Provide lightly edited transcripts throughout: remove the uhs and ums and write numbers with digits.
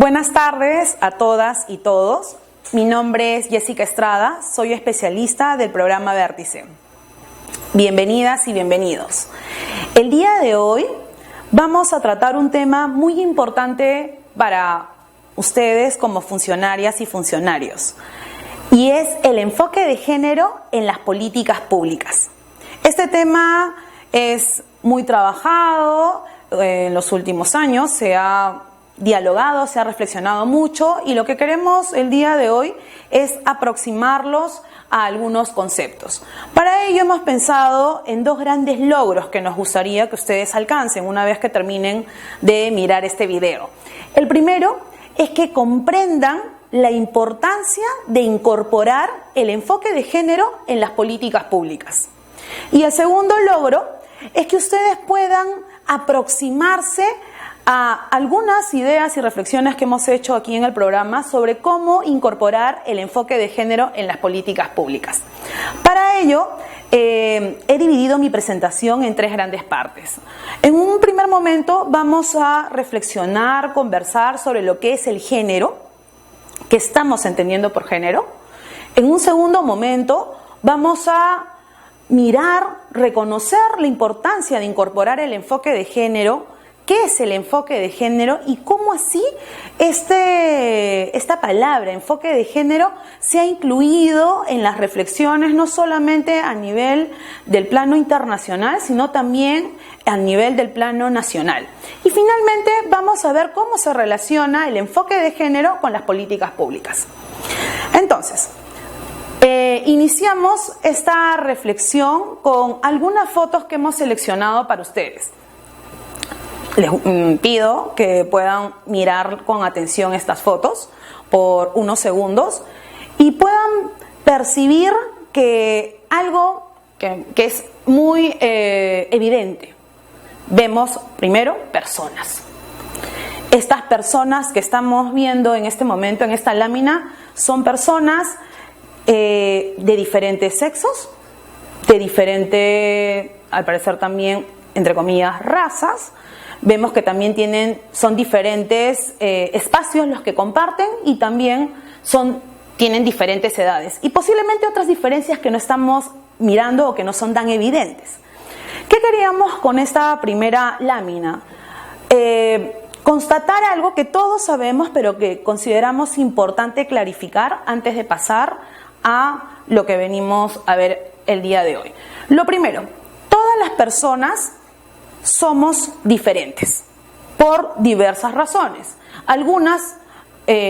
Buenas tardes a todas y todos. Mi nombre es Jessica Estrada, soy especialista del programa Vértice. Bienvenidas y bienvenidos. El día de hoy vamos a tratar un tema muy importante para ustedes como funcionarias y funcionarios, y es el enfoque de género en las políticas públicas. Este tema es muy trabajado en los últimos años, se ha dialogado, se ha reflexionado mucho, y lo que queremos el día de hoy es aproximarlos a algunos conceptos. Para ello hemos pensado en dos grandes logros que nos gustaría que ustedes alcancen una vez que terminen de mirar este video. El primero es que comprendan la importancia de incorporar el enfoque de género en las políticas públicas. Y el segundo logro es que ustedes puedan aproximarse a algunas ideas y reflexiones que hemos hecho aquí en el programa sobre cómo incorporar el enfoque de género en las políticas públicas. Para ello, he dividido mi presentación en tres grandes partes. En un primer momento vamos a reflexionar, conversar sobre lo que es el género, qué estamos entendiendo por género. En un segundo momento vamos a mirar, reconocer la importancia de incorporar el enfoque de género. ¿Qué es el enfoque de género y cómo así esta palabra, enfoque de género, se ha incluido en las reflexiones no solamente a nivel del plano internacional, sino también a nivel del plano nacional? Y finalmente vamos a ver cómo se relaciona el enfoque de género con las políticas públicas. Entonces, iniciamos esta reflexión con algunas fotos que hemos seleccionado para ustedes. Les pido que puedan mirar con atención estas fotos por unos segundos y puedan percibir que algo que es muy evidente. Vemos primero personas. Estas personas que estamos viendo en este momento, en esta lámina, son personas de diferentes sexos, de diferentes, al parecer también, entre comillas, razas. Vemos que también son diferentes espacios los que comparten, y también tienen diferentes edades y posiblemente otras diferencias que no estamos mirando o que no son tan evidentes. ¿Qué queríamos con esta primera lámina? Constatar algo que todos sabemos, pero que consideramos importante clarificar antes de pasar a lo que venimos a ver el día de hoy. Lo primero, todas las personas somos diferentes por diversas razones. Algunas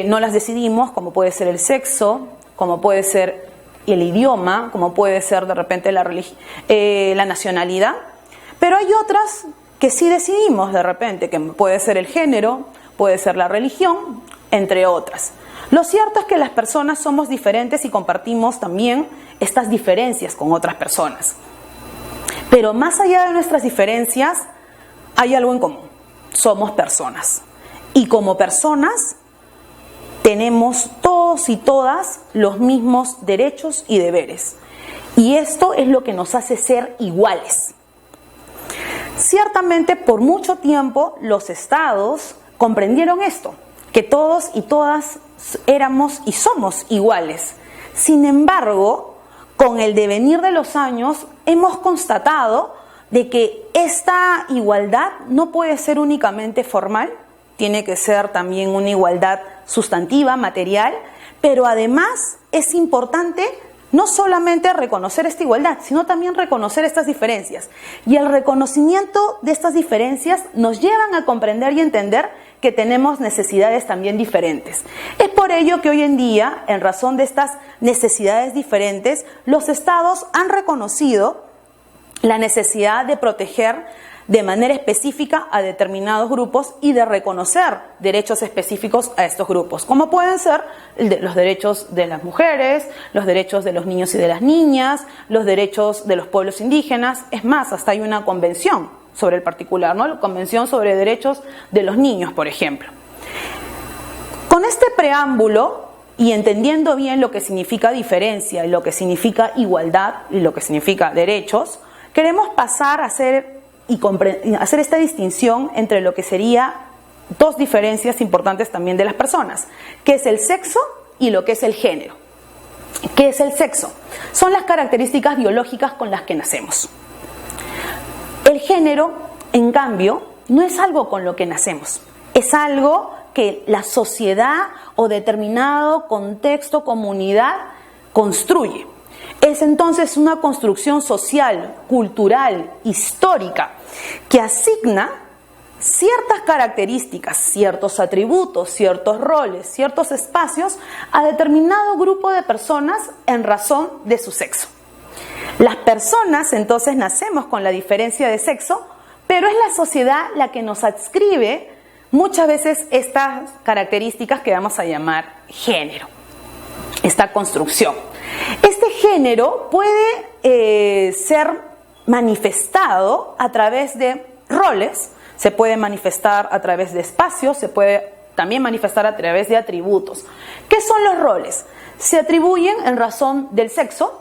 no las decidimos, como puede ser el sexo, como puede ser el idioma, como puede ser de repente la nacionalidad, pero hay otras que sí decidimos de repente, que puede ser el género, puede ser la religión, entre otras. Lo cierto es que las personas somos diferentes y compartimos también estas diferencias con otras personas. Pero más allá de nuestras diferencias, hay algo en común. Somos personas. Y como personas, tenemos todos y todas los mismos derechos y deberes. Y esto es lo que nos hace ser iguales. Ciertamente, por mucho tiempo, los estados comprendieron esto, que todos y todas éramos y somos iguales. Sin embargo, con el devenir de los años, hemos constatado de que esta igualdad no puede ser únicamente formal, tiene que ser también una igualdad sustantiva, material, pero además es importante no solamente reconocer esta igualdad, sino también reconocer estas diferencias. Y el reconocimiento de estas diferencias nos llevan a comprender y entender que tenemos necesidades también diferentes. Es por ello que hoy en día, en razón de estas necesidades diferentes, los estados han reconocido la necesidad de proteger de manera específica a determinados grupos y de reconocer derechos específicos a estos grupos, como pueden ser los derechos de las mujeres, los derechos de los niños y de las niñas, los derechos de los pueblos indígenas. Es más, hasta hay una convención sobre el particular, ¿no? La Convención sobre Derechos de los Niños, por ejemplo. Con este preámbulo, y entendiendo bien lo que significa diferencia, y lo que significa igualdad, y lo que significa derechos, queremos pasar a hacer esta distinción entre lo que sería dos diferencias importantes también de las personas, que es el sexo y lo que es el género. ¿Qué es el sexo? Son las características biológicas con las que nacemos. El género, en cambio, no es algo con lo que nacemos, es algo que la sociedad o determinado contexto, comunidad, construye. Es entonces una construcción social, cultural, histórica, que asigna ciertas características, ciertos atributos, ciertos roles, ciertos espacios a determinado grupo de personas en razón de su sexo. Las personas entonces nacemos con la diferencia de sexo, pero es la sociedad la que nos adscribe muchas veces estas características que vamos a llamar género, esta construcción. Este género puede ser manifestado a través de roles, se puede manifestar a través de espacios, se puede también manifestar a través de atributos. ¿Qué son los roles? Se atribuyen en razón del sexo,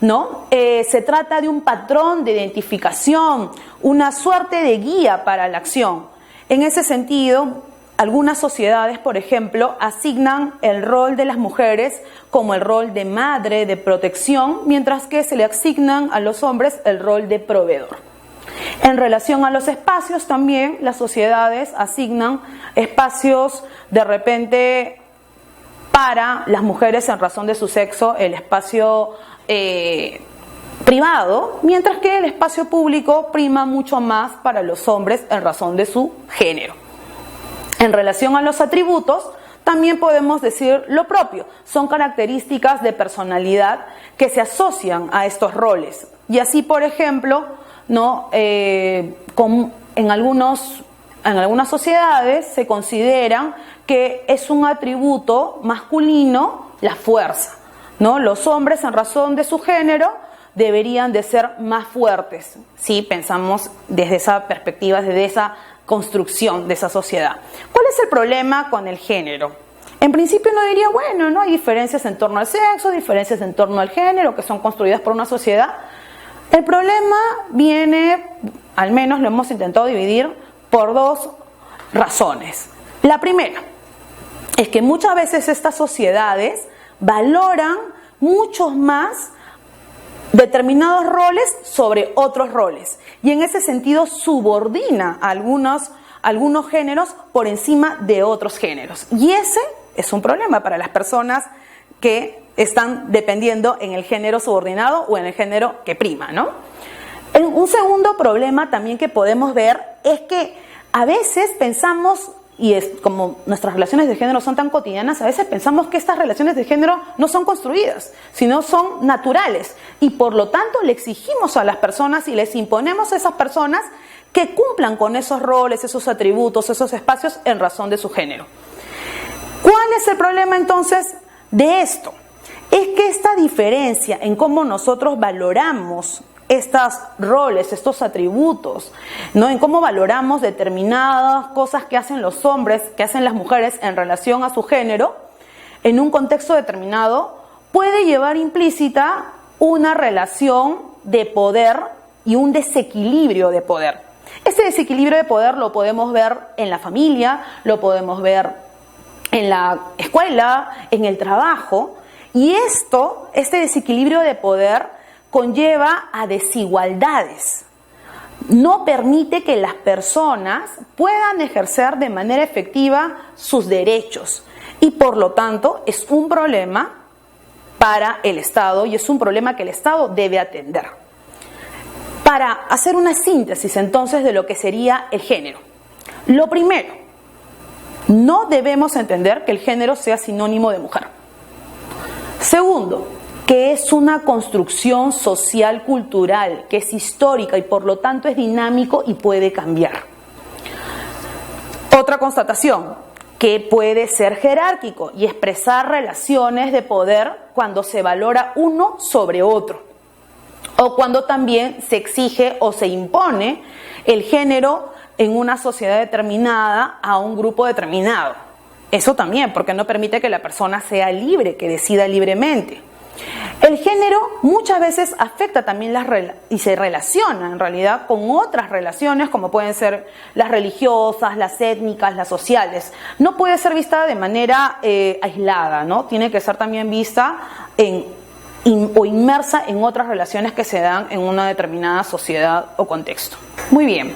¿no? Se trata de un patrón de identificación, una suerte de guía para la acción. En ese sentido, algunas sociedades, por ejemplo, asignan el rol de las mujeres como el rol de madre, de protección, mientras que se le asignan a los hombres el rol de proveedor. En relación a los espacios también, las sociedades asignan espacios de repente para las mujeres en razón de su sexo, el espacio privado, mientras que el espacio público prima mucho más para los hombres en razón de su género. En relación a los atributos, también podemos decir lo propio. Son características de personalidad que se asocian a estos roles. Y así, por ejemplo, ¿no? En algunas sociedades se consideran que es un atributo masculino la fuerza, ¿no? Los hombres en razón de su género deberían de ser más fuertes, si pensamos desde esa perspectiva, desde esa construcción de esa sociedad. ¿Cuál es el problema con el género? En principio uno diría, bueno, no hay diferencias en torno al sexo, diferencias en torno al género que son construidas por una sociedad. El problema viene, al menos lo hemos intentado dividir, por dos razones. La primera es que muchas veces estas sociedades valoran mucho más determinados roles sobre otros roles y en ese sentido subordina a algunos géneros por encima de otros géneros. Y ese es un problema para las personas que están dependiendo en el género subordinado o en el género que prima, ¿no? Un segundo problema también que podemos ver es que a veces pensamos, y es como nuestras relaciones de género son tan cotidianas, a veces pensamos que estas relaciones de género no son construidas, sino son naturales. Y por lo tanto le exigimos a las personas y les imponemos a esas personas que cumplan con esos roles, esos atributos, esos espacios en razón de su género. ¿Cuál es el problema entonces de esto? Es que esta diferencia en cómo nosotros valoramos estos roles, estos atributos, ¿no? En cómo valoramos determinadas cosas que hacen los hombres, que hacen las mujeres en relación a su género, en un contexto determinado, puede llevar implícita una relación de poder y un desequilibrio de poder. Este desequilibrio de poder lo podemos ver en la familia, lo podemos ver en la escuela, en el trabajo, y este desequilibrio de poder conlleva a desigualdades. No permite que las personas puedan ejercer de manera efectiva sus derechos y por lo tanto es un problema para el Estado y es un problema que el Estado debe atender. Para hacer una síntesis entonces de lo que sería el género. Lo primero, no debemos entender que el género sea sinónimo de mujer. Segundo, que es una construcción social cultural, que es histórica y por lo tanto es dinámico y puede cambiar. Otra constatación, que puede ser jerárquico y expresar relaciones de poder cuando se valora uno sobre otro, o cuando también se exige o se impone el género en una sociedad determinada a un grupo determinado. Eso también, porque no permite que la persona sea libre, que decida libremente. El género muchas veces afecta también y se relaciona en realidad con otras relaciones como pueden ser las religiosas, las étnicas, las sociales. No puede ser vista de manera aislada, ¿no? Tiene que ser también vista o inmersa en otras relaciones que se dan en una determinada sociedad o contexto. Muy bien,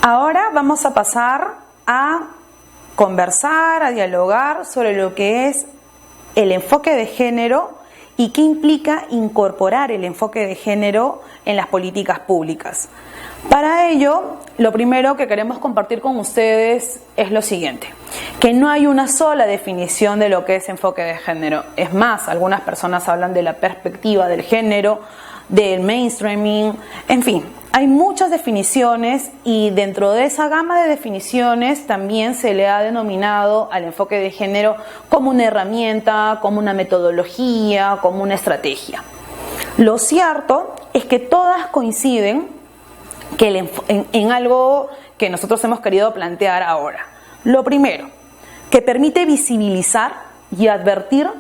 ahora vamos a pasar a conversar, a dialogar sobre lo que es el enfoque de género y qué implica incorporar el enfoque de género en las políticas públicas. Para ello, lo primero que queremos compartir con ustedes es lo siguiente, que no hay una sola definición de lo que es enfoque de género. Es más, algunas personas hablan de la perspectiva del género, del mainstreaming, en fin, hay muchas definiciones y dentro de esa gama de definiciones también se le ha denominado al enfoque de género como una herramienta, como una metodología, como una estrategia. Lo cierto es que todas coinciden que en algo que nosotros hemos querido plantear ahora. Lo primero, que permite visibilizar y advertir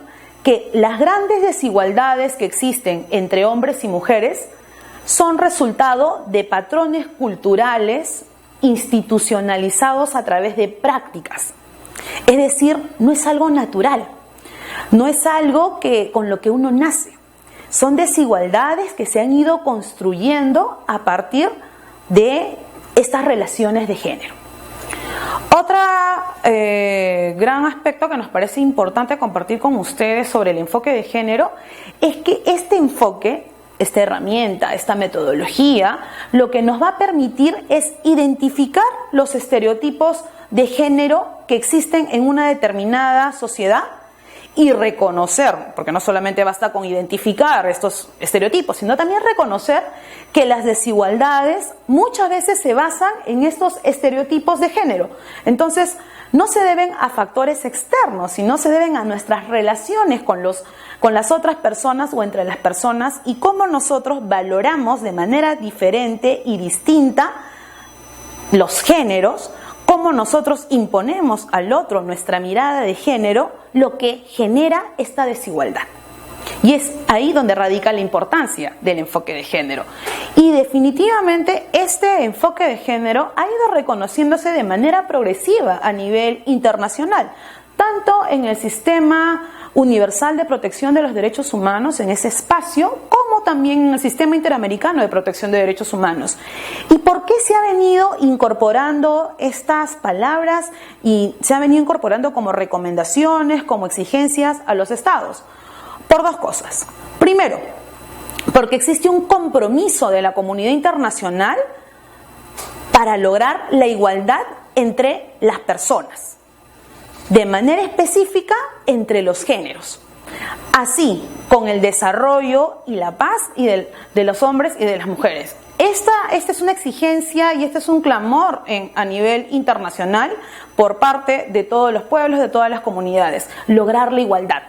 que las grandes desigualdades que existen entre hombres y mujeres son resultado de patrones culturales institucionalizados a través de prácticas. Es decir, no es algo natural, no es algo con lo que uno nace. Son desigualdades que se han ido construyendo a partir de estas relaciones de género. Otro gran aspecto que nos parece importante compartir con ustedes sobre el enfoque de género es que este enfoque, esta herramienta, esta metodología, lo que nos va a permitir es identificar los estereotipos de género que existen en una determinada sociedad y reconocer, porque no solamente basta con identificar estos estereotipos, sino también reconocer que las desigualdades muchas veces se basan en estos estereotipos de género. Entonces, no se deben a factores externos, sino se deben a nuestras relaciones con las otras personas o entre las personas y cómo nosotros valoramos de manera diferente y distinta los géneros, cómo nosotros imponemos al otro nuestra mirada de género, lo que genera esta desigualdad. Y es ahí donde radica la importancia del enfoque de género. Y definitivamente este enfoque de género ha ido reconociéndose de manera progresiva a nivel internacional, tanto en el Sistema Universal de Protección de los Derechos Humanos, en ese espacio, como también en el Sistema Interamericano de Protección de Derechos Humanos. ¿Y por qué se ha venido incorporando estas palabras y se ha venido incorporando como recomendaciones, como exigencias a los estados? Por dos cosas. Primero, porque existe un compromiso de la comunidad internacional para lograr la igualdad entre las personas, de manera específica entre los géneros, así con el desarrollo y la paz de los hombres y de las mujeres. Esta es una exigencia y este es un clamor a nivel internacional por parte de todos los pueblos, de todas las comunidades, lograr la igualdad.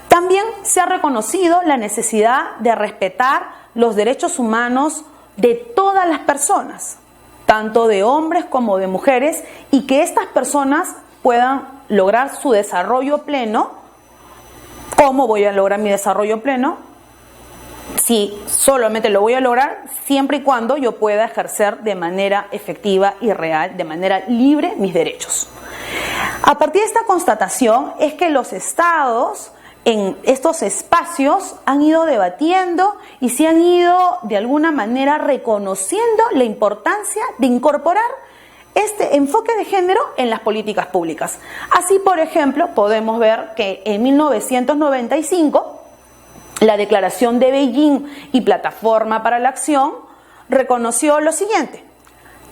También se ha reconocido la necesidad de respetar los derechos humanos de todas las personas, tanto de hombres como de mujeres, y que estas personas puedan lograr su desarrollo pleno. ¿Cómo voy a lograr mi desarrollo pleno? Si solamente lo voy a lograr siempre y cuando yo pueda ejercer de manera efectiva y real, de manera libre, mis derechos. A partir de esta constatación es que los estados en estos espacios han ido debatiendo y se han ido de alguna manera reconociendo la importancia de incorporar este enfoque de género en las políticas públicas. Así, por ejemplo, podemos ver que en 1995 la Declaración de Beijing y Plataforma para la Acción reconoció lo siguiente: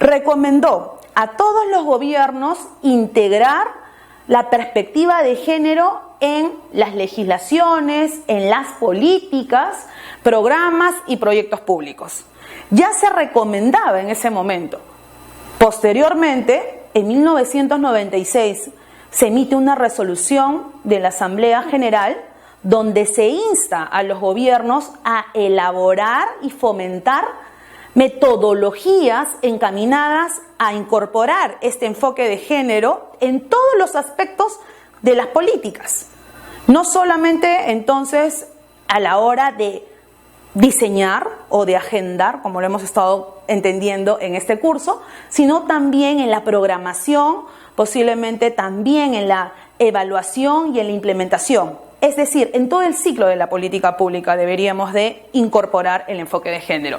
recomendó a todos los gobiernos integrar la perspectiva de género en las legislaciones, en las políticas, programas y proyectos públicos. Ya se recomendaba en ese momento. Posteriormente, en 1996, se emite una resolución de la Asamblea General donde se insta a los gobiernos a elaborar y fomentar metodologías encaminadas a incorporar este enfoque de género en todos los aspectos de las políticas. No solamente entonces a la hora de diseñar o de agendar, como lo hemos estado entendiendo en este curso, sino también en la programación, posiblemente también en la evaluación y en la implementación. Es decir, en todo el ciclo de la política pública deberíamos de incorporar el enfoque de género.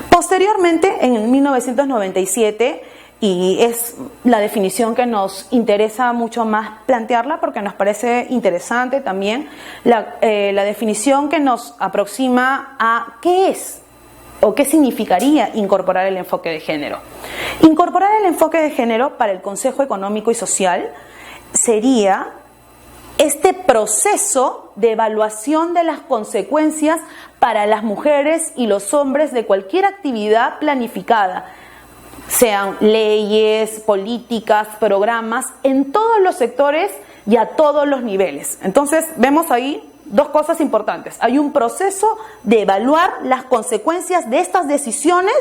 Posteriormente, en 1997, y es la definición que nos interesa mucho más plantearla porque nos parece interesante también, la definición que nos aproxima a qué es o qué significaría incorporar el enfoque de género. Incorporar el enfoque de género para el Consejo Económico y Social sería este proceso de evaluación de las consecuencias para las mujeres y los hombres de cualquier actividad planificada, sean leyes, políticas, programas, en todos los sectores y a todos los niveles. Entonces, vemos ahí dos cosas importantes. Hay un proceso de evaluar las consecuencias de estas decisiones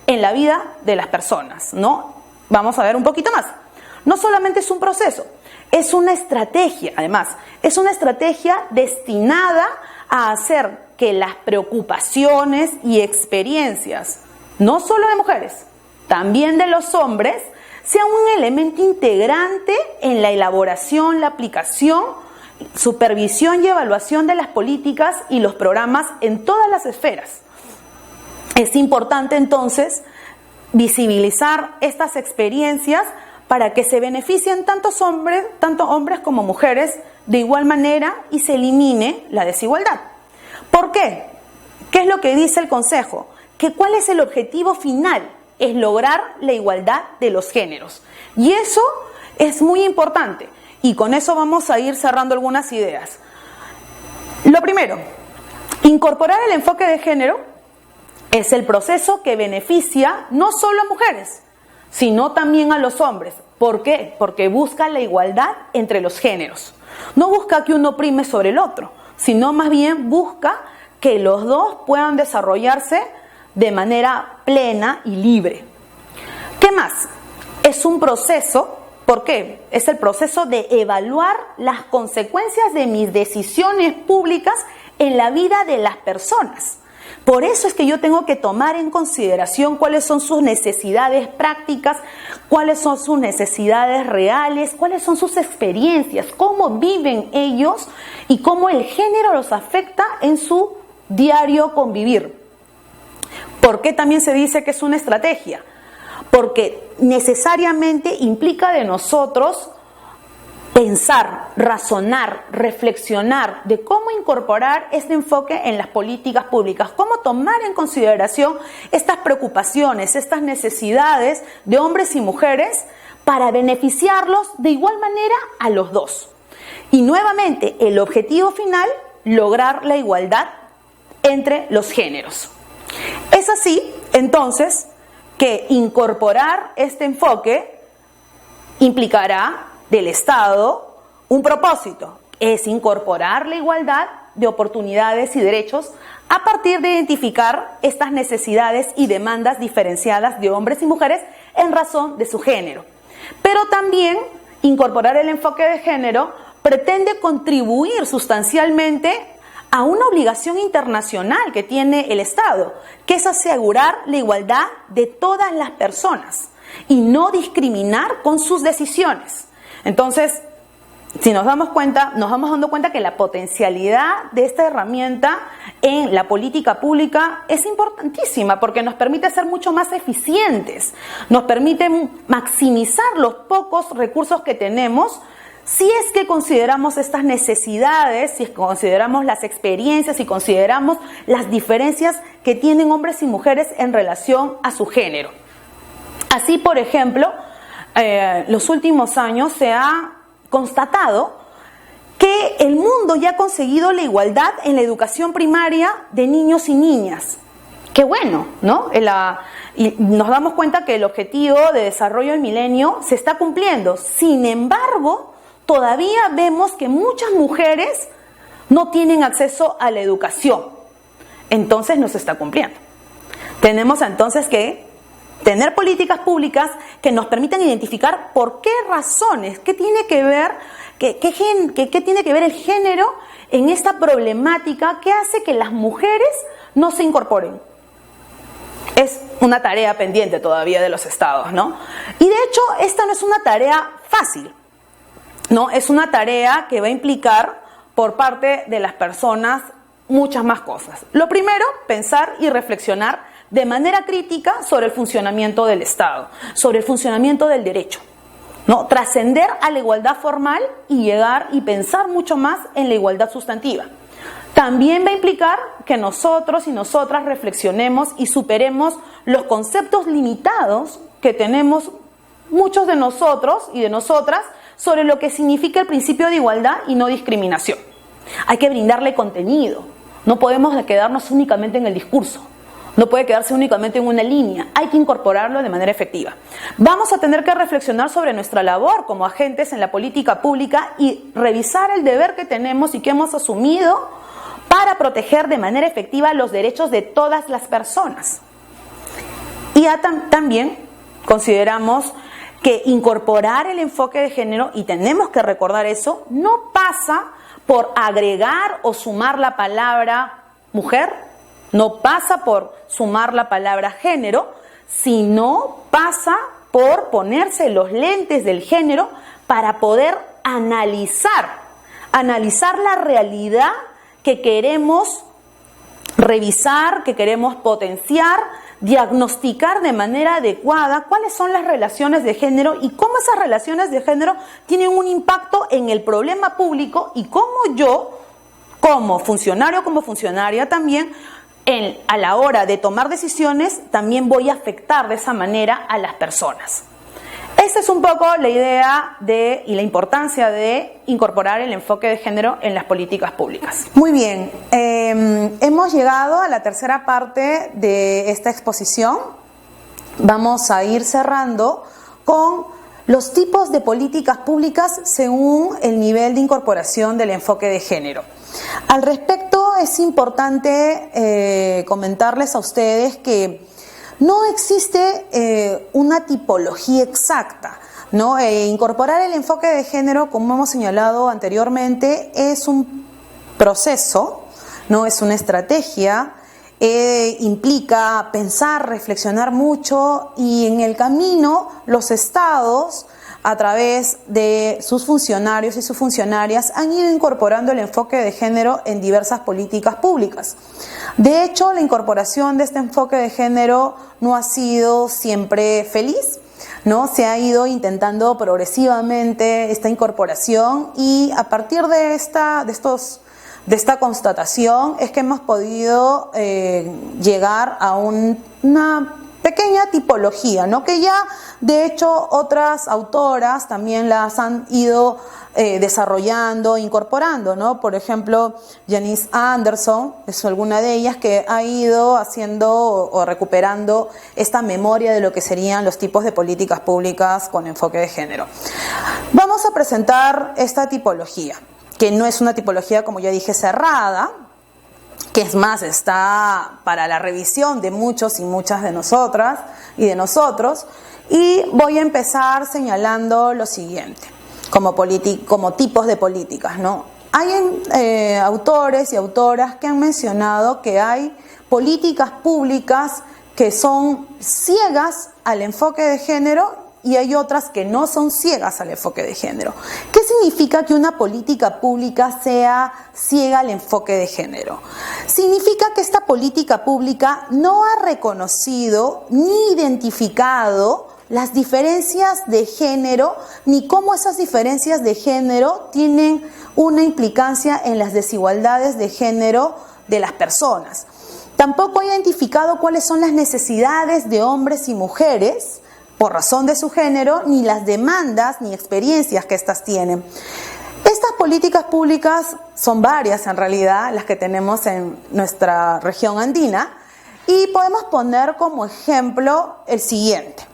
en la vida de las personas, ¿no? Vamos a ver un poquito más. No solamente es un proceso, es una estrategia, además, es una estrategia destinada a hacer que las preocupaciones y experiencias, no solo de mujeres, también de los hombres, sean un elemento integrante en la elaboración, la aplicación, supervisión y evaluación de las políticas y los programas en todas las esferas. Es importante entonces visibilizar estas experiencias para que se beneficien tanto hombres como mujeres de igual manera y se elimine la desigualdad. ¿Por qué? ¿Qué es lo que dice el Consejo? Que ¿cuál es el objetivo final? Es lograr la igualdad de los géneros. Y eso es muy importante. Y con eso vamos a ir cerrando algunas ideas. Lo primero, incorporar el enfoque de género es el proceso que beneficia no solo a mujeres, sino también a los hombres. ¿Por qué? Porque busca la igualdad entre los géneros. No busca que uno prime sobre el otro, sino más bien busca que los dos puedan desarrollarse de manera plena y libre. ¿Qué más? Es un proceso, ¿por qué? Es el proceso de evaluar las consecuencias de mis decisiones públicas en la vida de las personas. Por eso es que yo tengo que tomar en consideración cuáles son sus necesidades prácticas, cuáles son sus necesidades reales, cuáles son sus experiencias, cómo viven ellos y cómo el género los afecta en su diario convivir. ¿Por qué también se dice que es una estrategia? Porque necesariamente implica de nosotros pensar, razonar, reflexionar de cómo incorporar este enfoque en las políticas públicas, cómo tomar en consideración estas preocupaciones, estas necesidades de hombres y mujeres para beneficiarlos de igual manera a los dos. Y nuevamente, el objetivo final, lograr la igualdad entre los géneros. Es así, entonces, que incorporar este enfoque implicará del Estado un propósito, es incorporar la igualdad de oportunidades y derechos a partir de identificar estas necesidades y demandas diferenciadas de hombres y mujeres en razón de su género. Pero también incorporar el enfoque de género pretende contribuir sustancialmente a una obligación internacional que tiene el Estado, que es asegurar la igualdad de todas las personas y no discriminar con sus decisiones. Entonces, si nos damos cuenta, nos vamos dando cuenta que la potencialidad de esta herramienta en la política pública es importantísima porque nos permite ser mucho más eficientes, nos permite maximizar los pocos recursos que tenemos si es que consideramos estas necesidades, si consideramos las experiencias, si consideramos las diferencias que tienen hombres y mujeres en relación a su género. Así, por ejemplo, los últimos años se ha constatado que el mundo ya ha conseguido la igualdad en la educación primaria de niños y niñas. Qué bueno, ¿no? Y nos damos cuenta que el objetivo de desarrollo del milenio se está cumpliendo. Sin embargo, todavía vemos que muchas mujeres no tienen acceso a la educación. Entonces no se está cumpliendo. Tenemos entonces que tener políticas públicas que nos permitan identificar por qué razones, qué tiene que ver, qué tiene que ver el género en esta problemática que hace que las mujeres no se incorporen. Es una tarea pendiente todavía de los estados, ¿no? Y de hecho, esta no es una tarea fácil, ¿no? Es una tarea que va a implicar por parte de las personas muchas más cosas. Lo primero, pensar y reflexionar de manera crítica sobre el funcionamiento del Estado, sobre el funcionamiento del derecho, ¿no? Trascender a la igualdad formal y llegar y pensar mucho más en la igualdad sustantiva. También va a implicar que nosotros y nosotras reflexionemos y superemos los conceptos limitados que tenemos muchos de nosotros y de nosotras sobre lo que significa el principio de igualdad y no discriminación. Hay que brindarle contenido, no podemos quedarnos únicamente en el discurso. No puede quedarse únicamente en una línea, hay que incorporarlo de manera efectiva. Vamos a tener que reflexionar sobre nuestra labor como agentes en la política pública y revisar el deber que tenemos y que hemos asumido para proteger de manera efectiva los derechos de todas las personas. Y también consideramos que incorporar el enfoque de género, y tenemos que recordar eso, no pasa por agregar o sumar la palabra mujer, no pasa por sumar la palabra género, sino pasa por ponerse los lentes del género para poder analizar la realidad que queremos revisar, que queremos potenciar, diagnosticar de manera adecuada cuáles son las relaciones de género y cómo esas relaciones de género tienen un impacto en el problema público y cómo yo, como funcionario, como funcionaria también, a la hora de tomar decisiones, también voy a afectar de esa manera a las personas. Esta es un poco la idea y la importancia de incorporar el enfoque de género en las políticas públicas. Muy bien, hemos llegado a la tercera parte de esta exposición. Vamos a ir cerrando con los tipos de políticas públicas según el nivel de incorporación del enfoque de género. Al respecto, es importante comentarles a ustedes que no existe una tipología exacta, ¿no? Incorporar el enfoque de género, como hemos señalado anteriormente, es un proceso, no es una estrategia, implica pensar, reflexionar mucho y en el camino los estados, a través de sus funcionarios y sus funcionarias, han ido incorporando el enfoque de género en diversas políticas públicas. De hecho, la incorporación de este enfoque de género no ha sido siempre feliz, ¿no? Se ha ido intentando progresivamente esta incorporación y a partir de esta constatación es que hemos podido llegar a una pequeña tipología, ¿no? Que ya de hecho otras autoras también las han ido desarrollando, incorporando, ¿no? Por ejemplo, Janice Anderson es alguna de ellas que ha ido haciendo o recuperando esta memoria de lo que serían los tipos de políticas públicas con enfoque de género. Vamos a presentar esta tipología, que no es una tipología, como ya dije, cerrada, que es más, está para la revisión de muchos y muchas de nosotras y de nosotros, y voy a empezar señalando lo siguiente, como tipos de políticas, ¿no? Hay autores y autoras que han mencionado que hay políticas públicas que son ciegas al enfoque de género y hay otras que no son ciegas al enfoque de género. ¿Qué significa que una política pública sea ciega al enfoque de género? Significa que esta política pública no ha reconocido ni identificado las diferencias de género, ni cómo esas diferencias de género tienen una implicancia en las desigualdades de género de las personas. Tampoco ha identificado cuáles son las necesidades de hombres y mujeres por razón de su género, ni las demandas ni experiencias que éstas tienen. Estas políticas públicas son varias en realidad las que tenemos en nuestra región andina y podemos poner como ejemplo el siguiente.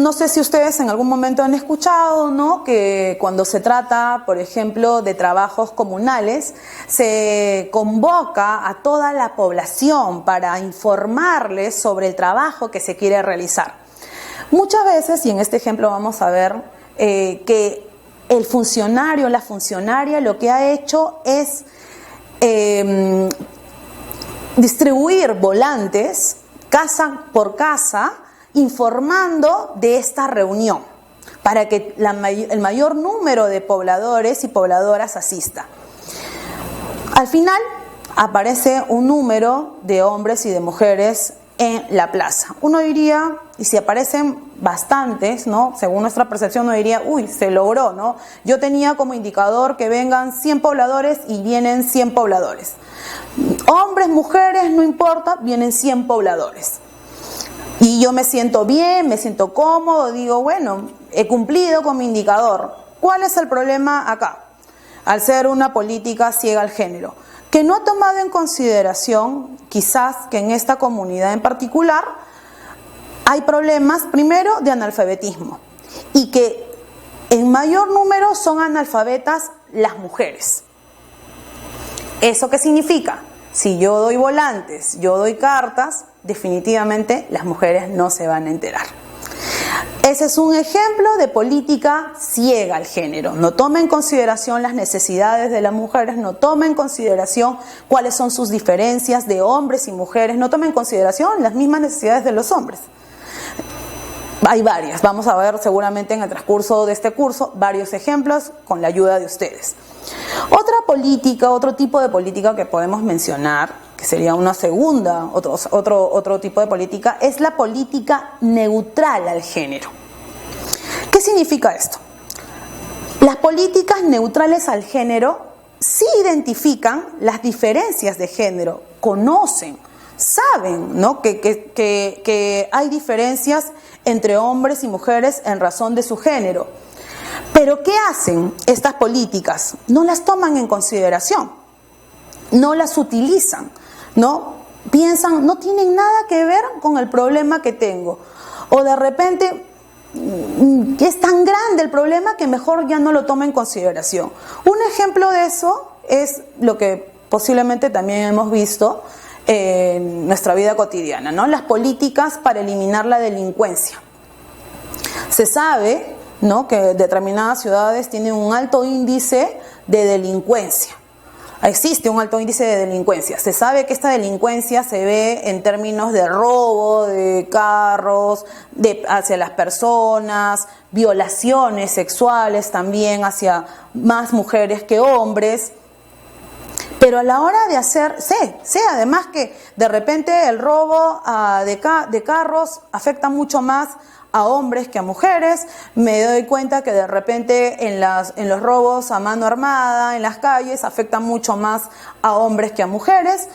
No sé si ustedes en algún momento han escuchado, ¿no?, que cuando se trata, por ejemplo, de trabajos comunales, se convoca a toda la población para informarles sobre el trabajo que se quiere realizar. Muchas veces, y en este ejemplo vamos a ver que el funcionario, la funcionaria, lo que ha hecho es distribuir volantes casa por casa, informando de esta reunión para que el mayor número de pobladores y pobladoras asista. Al final aparece un número de hombres y de mujeres en la plaza. Uno diría, y si aparecen bastantes, ¿no?, según nuestra percepción, uno diría, uy, se logró, ¿no? Yo tenía como indicador que vengan 100 pobladores y vienen 100 pobladores. Hombres, mujeres, no importa, vienen 100 pobladores. Y yo me siento bien, me siento cómodo, digo, bueno, he cumplido con mi indicador. ¿Cuál es el problema acá? Al ser una política ciega al género, que no ha tomado en consideración, quizás que en esta comunidad en particular, hay problemas, primero, de analfabetismo, y que en mayor número son analfabetas las mujeres. ¿Eso qué significa? Si yo doy volantes, yo doy cartas, definitivamente las mujeres no se van a enterar. Ese es un ejemplo de política ciega al género. No toma en consideración las necesidades de las mujeres, no toma en consideración cuáles son sus diferencias de hombres y mujeres, no toma en consideración las mismas necesidades de los hombres. Hay varias, vamos a ver seguramente en el transcurso de este curso varios ejemplos con la ayuda de ustedes. Otra política, otro tipo de política que podemos mencionar, que sería una segunda, otro tipo de política, es la política neutral al género. ¿Qué significa esto? Las políticas neutrales al género sí identifican las diferencias de género, conocen, saben, ¿no?, que hay diferencias entre hombres y mujeres en razón de su género. Pero ¿qué hacen estas políticas? No las toman en consideración, no las utilizan, ¿no? Piensan, no tienen nada que ver con el problema que tengo. O de repente es tan grande el problema que mejor ya no lo toma en consideración. Un ejemplo de eso es lo que posiblemente también hemos visto en nuestra vida cotidiana, ¿no? Las políticas para eliminar la delincuencia. Se sabe, ¿no?, que determinadas ciudades tienen un alto índice de delincuencia. Existe un alto índice de delincuencia. Se sabe que esta delincuencia se ve en términos de robo de carros hacia las personas, violaciones sexuales también hacia más mujeres que hombres. Pero a la hora de hacer, sé además que de repente el robo de carros afecta mucho más a hombres que a mujeres. Me doy cuenta que de repente en los robos a mano armada, en las calles, afecta mucho más a hombres que a mujeres.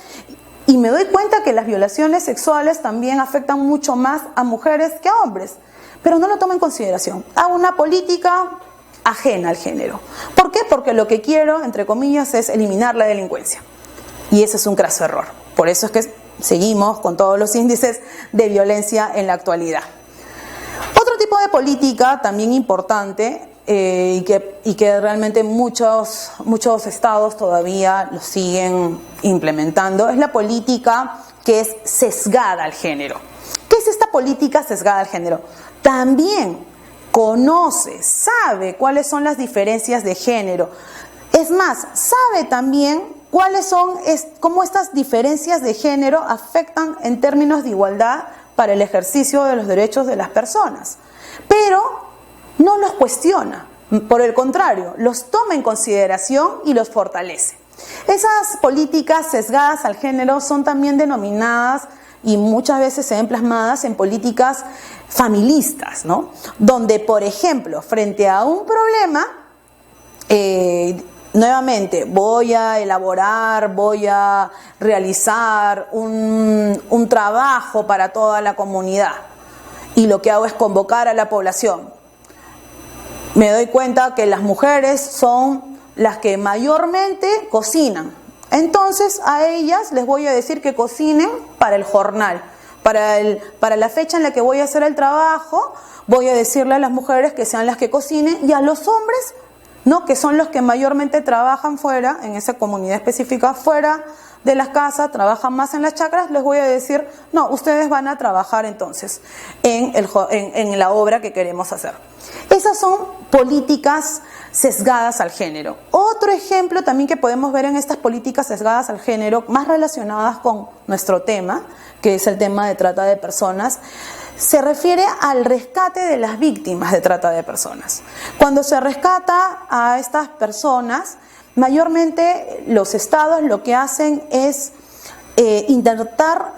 Y me doy cuenta que las violaciones sexuales también afectan mucho más a mujeres que a hombres. Pero no lo tomo en consideración. Hago una política ajena al género. ¿Por qué? Porque lo que quiero, entre comillas, es eliminar la delincuencia. Y ese es un craso error. Por eso es que seguimos con todos los índices de violencia en la actualidad. Otro tipo de política también importante y que realmente muchos estados todavía lo siguen implementando es la política que es sesgada al género. ¿Qué es esta política sesgada al género? También conoce, sabe cuáles son las diferencias de género. Es más, sabe también cómo estas diferencias de género afectan en términos de igualdad para el ejercicio de los derechos de las personas. Pero no los cuestiona, por el contrario, los toma en consideración y los fortalece. Esas políticas sesgadas al género son también denominadas y muchas veces se ven plasmadas en políticas familistas, ¿no? Donde, por ejemplo, frente a un problema, nuevamente voy a elaborar, voy a realizar un trabajo para toda la comunidad y lo que hago es convocar a la población. Me doy cuenta que las mujeres son las que mayormente cocinan. Entonces a ellas les voy a decir que cocinen para el jornal, para la fecha en la que voy a hacer el trabajo, voy a decirle a las mujeres que sean las que cocinen, y a los hombres, ¿no?, que son los que mayormente trabajan fuera, en esa comunidad específica, fuera de las casas, trabajan más en las chacras, les voy a decir, no, ustedes van a trabajar entonces en la obra que queremos hacer. Esas son políticas sesgadas al género. Otro ejemplo también que podemos ver en estas políticas sesgadas al género, más relacionadas con nuestro tema, que es el tema de trata de personas, se refiere al rescate de las víctimas de trata de personas. Cuando se rescata a estas personas, mayormente los estados lo que hacen es intentar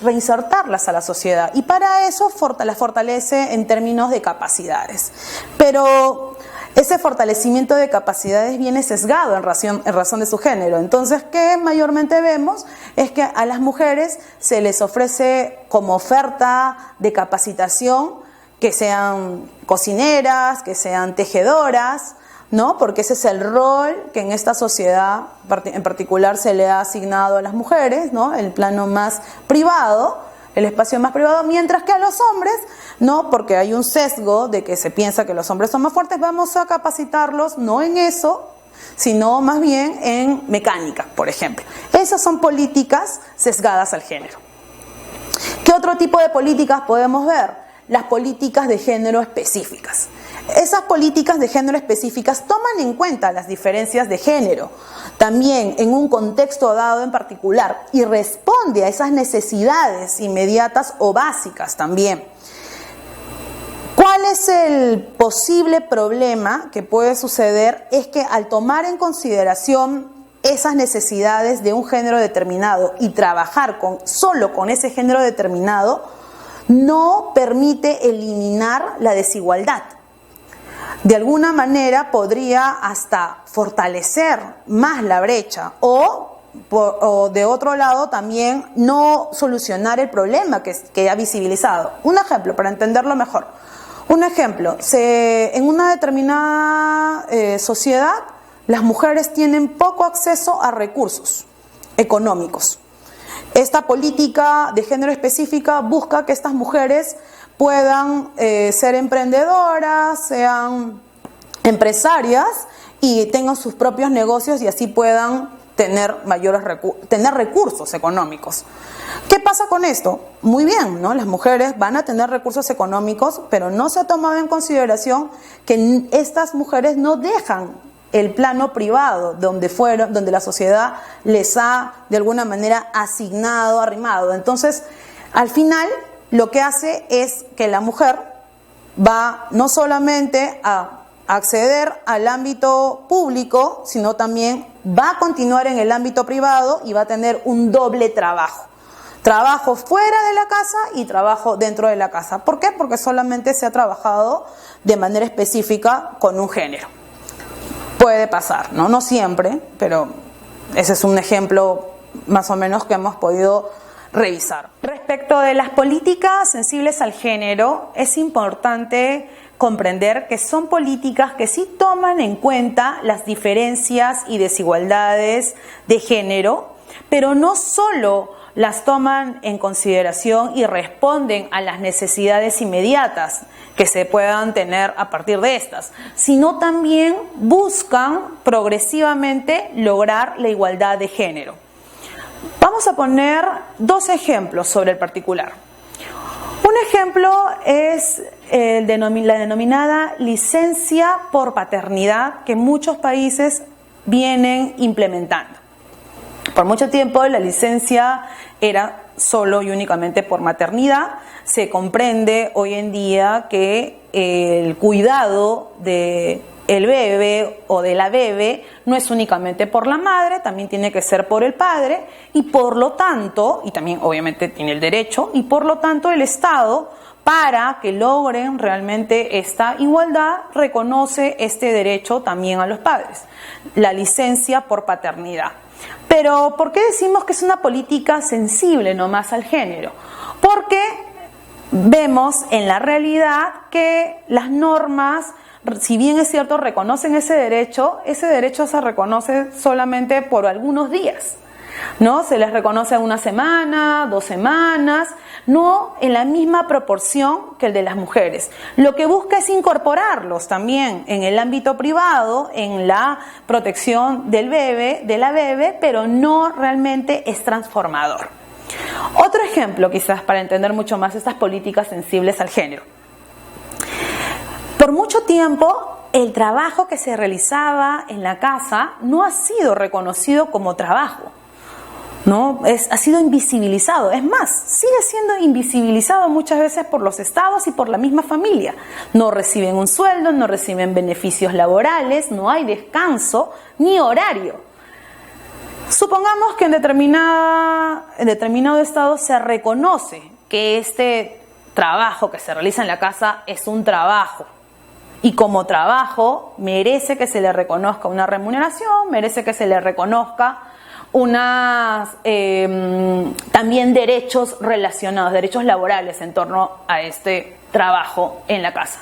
reinsertarlas a la sociedad, y para eso las fortalece en términos de capacidades. Pero ese fortalecimiento de capacidades viene sesgado en razón de su género. Entonces, ¿qué mayormente vemos? Es que a las mujeres se les ofrece como oferta de capacitación que sean cocineras, que sean tejedoras, ¿no? Porque ese es el rol que en esta sociedad en particular se le ha asignado a las mujeres, ¿no? El plano más privado, el espacio más privado, mientras que a los hombres, no, porque hay un sesgo de que se piensa que los hombres son más fuertes, vamos a capacitarlos no en eso, sino más bien en mecánica, por ejemplo. Esas son políticas sesgadas al género. ¿Qué otro tipo de políticas podemos ver? Las políticas de género específicas. Esas políticas de género específicas toman en cuenta las diferencias de género, también en un contexto dado en particular, y responde a esas necesidades inmediatas o básicas también. ¿Cuál es el posible problema que puede suceder? Es que al tomar en consideración esas necesidades de un género determinado y trabajar solo con ese género determinado, no permite eliminar la desigualdad. De alguna manera podría hasta fortalecer más la brecha o de otro lado también no solucionar el problema que ha visibilizado. Un ejemplo, para entenderlo mejor. Un ejemplo, en una determinada sociedad las mujeres tienen poco acceso a recursos económicos. Esta política de género específica busca que estas mujeres puedan ser emprendedoras, sean empresarias y tengan sus propios negocios, y así puedan tener recursos económicos. ¿Qué pasa con esto? Muy bien, ¿no? Las mujeres van a tener recursos económicos, pero no se ha tomado en consideración que estas mujeres no dejan el plano privado donde la sociedad les ha de alguna manera asignado, arrimado. Entonces, al final, lo que hace es que la mujer va no solamente a acceder al ámbito público, sino también va a continuar en el ámbito privado y va a tener un doble trabajo. Trabajo fuera de la casa y trabajo dentro de la casa. ¿Por qué? Porque solamente se ha trabajado de manera específica con un género. Puede pasar, ¿no? No siempre, pero ese es un ejemplo más o menos que hemos podido revisar. Respecto de las políticas sensibles al género, es importante comprender que son políticas que sí toman en cuenta las diferencias y desigualdades de género, pero no solo las toman en consideración y responden a las necesidades inmediatas que se puedan tener a partir de estas, sino también buscan progresivamente lograr la igualdad de género. Vamos a poner dos ejemplos sobre el particular. Un ejemplo es la denominada licencia por paternidad que muchos países vienen implementando. Por mucho tiempo la licencia era solo y únicamente por maternidad. Se comprende hoy en día que el cuidado del bebé o de la bebé no es únicamente por la madre, también tiene que ser por el padre, y por lo tanto, y también obviamente tiene el derecho, y por lo tanto el Estado, para que logren realmente esta igualdad, reconoce este derecho también a los padres, la licencia por paternidad. Pero ¿por qué decimos que es una política sensible nomás al género? Porque vemos en la realidad que las normas, si bien es cierto, reconocen ese derecho se reconoce solamente por algunos días. ¿no? Se les reconoce una semana, 2 semanas, no en la misma proporción que el de las mujeres. Lo que busca es incorporarlos también en el ámbito privado, en la protección del bebé, de la bebé, pero no realmente es transformador. Otro ejemplo, quizás para entender mucho más estas políticas sensibles al género. Por mucho tiempo, el trabajo que se realizaba en la casa no ha sido reconocido como trabajo, ¿no? Ha sido invisibilizado. Es más, sigue siendo invisibilizado muchas veces por los estados y por la misma familia. No reciben un sueldo, no reciben beneficios laborales, no hay descanso ni horario. Supongamos que en determinado estado se reconoce que este trabajo que se realiza en la casa es un trabajo. Y como trabajo merece que se le reconozca una remuneración, merece que se le reconozca también derechos relacionados, derechos laborales en torno a este trabajo en la casa.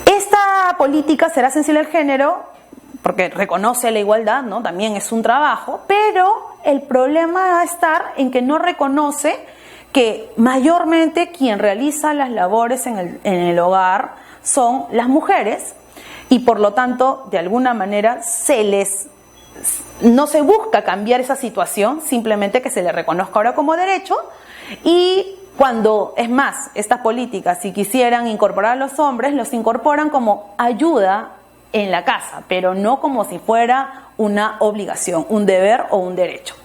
Esta política será sensible al género porque reconoce la igualdad, ¿no? También es un trabajo, pero el problema va a estar en que no reconoce que mayormente quien realiza las labores en el hogar son las mujeres y por lo tanto de alguna manera no se busca cambiar esa situación, simplemente que se le reconozca ahora como derecho. Y cuando, es más, estas políticas, si quisieran incorporar a los hombres, los incorporan como ayuda en la casa, pero no como si fuera una obligación, un deber o un derecho.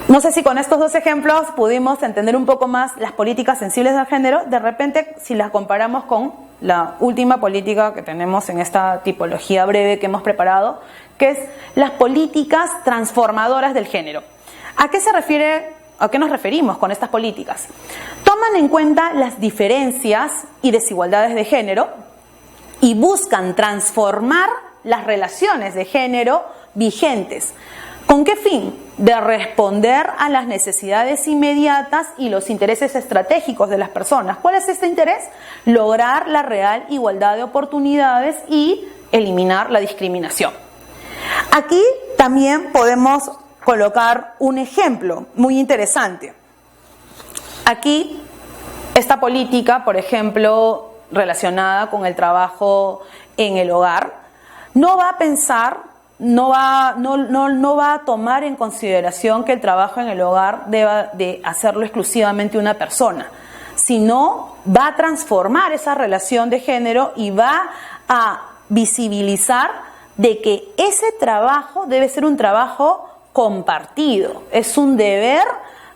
No sé si con estos 2 ejemplos pudimos entender un poco más las políticas sensibles al género. De repente, si las comparamos con la última política que tenemos en esta tipología breve que hemos preparado, que es las políticas transformadoras del género. ¿A qué nos referimos con estas políticas? Toman en cuenta las diferencias y desigualdades de género y buscan transformar las relaciones de género vigentes. ¿Con qué fin? De responder a las necesidades inmediatas y los intereses estratégicos de las personas. ¿Cuál es este interés? Lograr la real igualdad de oportunidades y eliminar la discriminación. Aquí también podemos colocar un ejemplo muy interesante. Aquí, esta política, por ejemplo, relacionada con el trabajo en el hogar, no va a pensar, no va a tomar en consideración que el trabajo en el hogar deba de hacerlo exclusivamente una persona, sino va a transformar esa relación de género y va a visibilizar de que ese trabajo debe ser un trabajo compartido, es un deber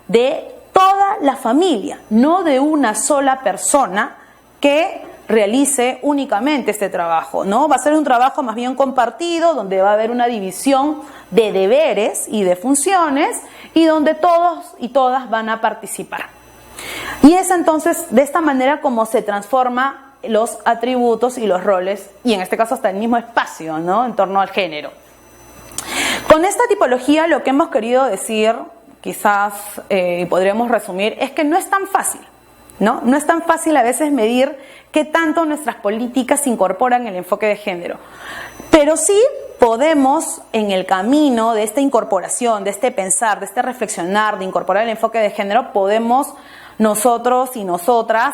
de toda la familia, no de una sola persona que realice únicamente este trabajo, ¿no? Va a ser un trabajo más bien compartido, donde va a haber una división de deberes y de funciones y donde todos y todas van a participar. Y es entonces de esta manera como se transforma los atributos y los roles, y en este caso hasta el mismo espacio, ¿no? En torno al género. Con esta tipología lo que hemos querido decir, quizás podríamos resumir, es que no es tan fácil, ¿no? No es tan fácil a veces medir qué tanto nuestras políticas incorporan el enfoque de género. Pero sí podemos, en el camino de esta incorporación, de este pensar, de este reflexionar, de incorporar el enfoque de género, podemos nosotros y nosotras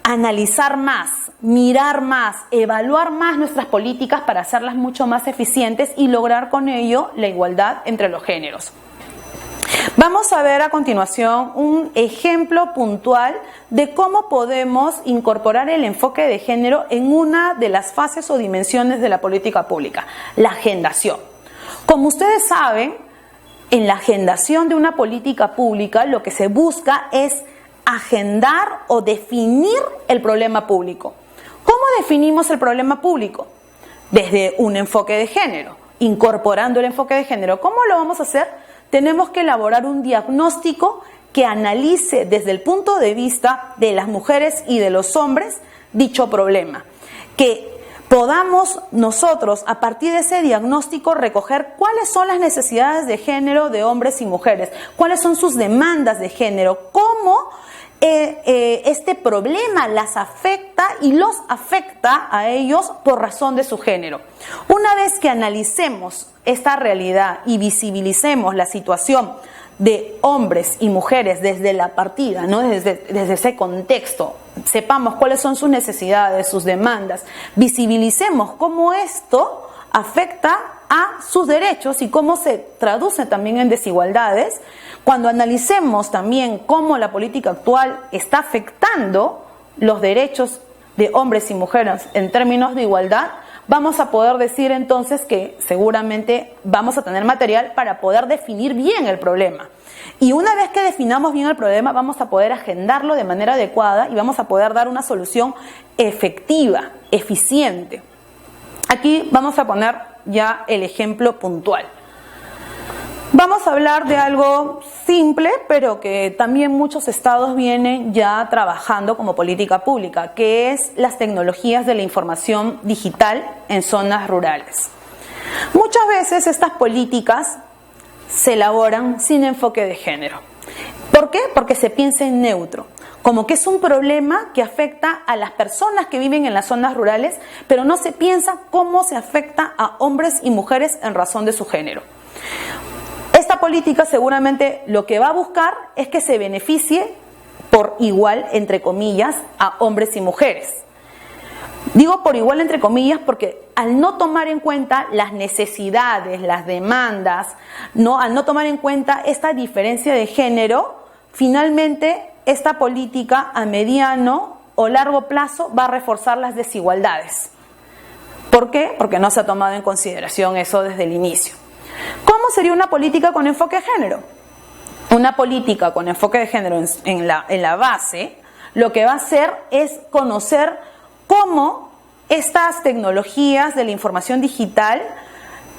analizar más, mirar más, evaluar más nuestras políticas para hacerlas mucho más eficientes y lograr con ello la igualdad entre los géneros. Vamos a ver a continuación un ejemplo puntual de cómo podemos incorporar el enfoque de género en una de las fases o dimensiones de la política pública, la agendación. Como ustedes saben, en la agendación de una política pública lo que se busca es agendar o definir el problema público. ¿Cómo definimos el problema público? Desde un enfoque de género, incorporando el enfoque de género. ¿Cómo lo vamos a hacer? Tenemos que elaborar un diagnóstico que analice desde el punto de vista de las mujeres y de los hombres dicho problema. Que podamos nosotros, a partir de ese diagnóstico, recoger cuáles son las necesidades de género de hombres y mujeres, cuáles son sus demandas de género, cómo este problema las afecta y los afecta a ellos por razón de su género. Una vez que analicemos esta realidad y visibilicemos la situación de hombres y mujeres desde la partida, ¿no? desde ese contexto, sepamos cuáles son sus necesidades, sus demandas, visibilicemos cómo esto afecta a sus derechos y cómo se traduce también en desigualdades. Cuando analicemos también cómo la política actual está afectando los derechos de hombres y mujeres en términos de igualdad, vamos a poder decir entonces que seguramente vamos a tener material para poder definir bien el problema. Y una vez que definamos bien el problema, vamos a poder agendarlo de manera adecuada y vamos a poder dar una solución efectiva, eficiente. Aquí vamos a poner ya el ejemplo puntual. Vamos a hablar de algo simple, pero que también muchos estados vienen ya trabajando como política pública, que es las tecnologías de la información digital en zonas rurales. Muchas veces estas políticas se elaboran sin enfoque de género. ¿Por qué? Porque se piensa en neutro, como que es un problema que afecta a las personas que viven en las zonas rurales, pero no se piensa cómo se afecta a hombres y mujeres en razón de su género. Esta política seguramente lo que va a buscar es que se beneficie por igual, entre comillas, a hombres y mujeres. Digo por igual, entre comillas, porque al no tomar en cuenta las necesidades, las demandas, al no tomar en cuenta esta diferencia de género, finalmente esta política a mediano o largo plazo va a reforzar las desigualdades. ¿Por qué? Porque no se ha tomado en consideración eso desde el inicio. ¿Cómo sería una política con enfoque de género? Una política con enfoque de género en la base, lo que va a hacer es conocer cómo estas tecnologías de la información digital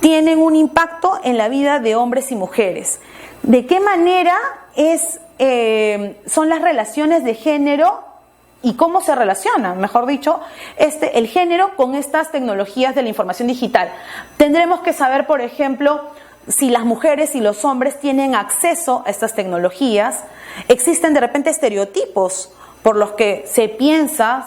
tienen un impacto en la vida de hombres y mujeres. ¿De qué manera son las relaciones de género y cómo se relacionan, mejor dicho, el género con estas tecnologías de la información digital? Tendremos que saber, por ejemplo, si las mujeres y los hombres tienen acceso a estas tecnologías. Existen de repente estereotipos por los que se piensa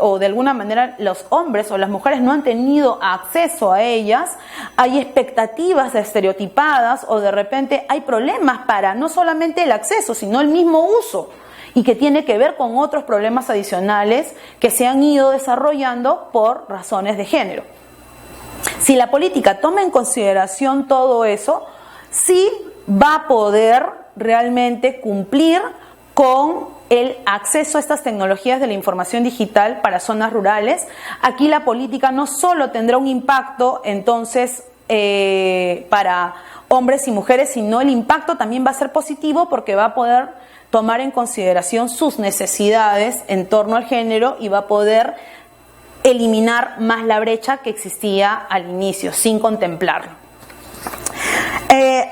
o de alguna manera los hombres o las mujeres no han tenido acceso a ellas. Hay expectativas estereotipadas o de repente hay problemas para no solamente el acceso, sino el mismo uso, y que tiene que ver con otros problemas adicionales que se han ido desarrollando por razones de género. Si la política toma en consideración todo eso, sí va a poder realmente cumplir con el acceso a estas tecnologías de la información digital para zonas rurales. Aquí la política no solo tendrá un impacto entonces para hombres y mujeres, sino el impacto también va a ser positivo porque va a poder tomar en consideración sus necesidades en torno al género y va a poder eliminar más la brecha que existía al inicio, sin contemplarlo.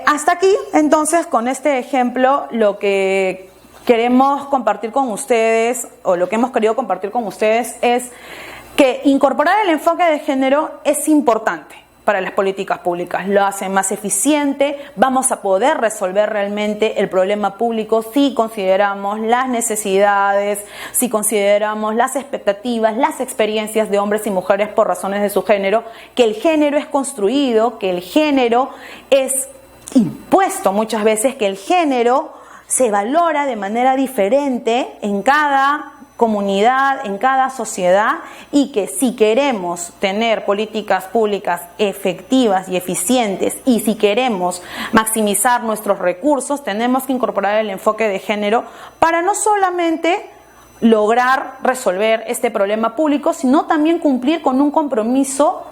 Hasta aquí, entonces, con este ejemplo, lo que queremos compartir con ustedes, o lo que hemos querido compartir con ustedes, es que incorporar el enfoque de género es importante para las políticas públicas. Lo hace más eficiente, vamos a poder resolver realmente el problema público si consideramos las necesidades, si consideramos las expectativas, las experiencias de hombres y mujeres por razones de su género, que el género es construido, que el género es impuesto muchas veces, que el género se valora de manera diferente en cada comunidad, en cada sociedad, y que si queremos tener políticas públicas efectivas y eficientes y si queremos maximizar nuestros recursos, tenemos que incorporar el enfoque de género para no solamente lograr resolver este problema público, sino también cumplir con un compromiso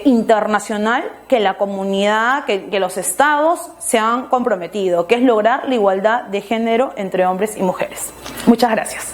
internacional que la comunidad, que los estados se han comprometido, que es lograr la igualdad de género entre hombres y mujeres. Muchas gracias.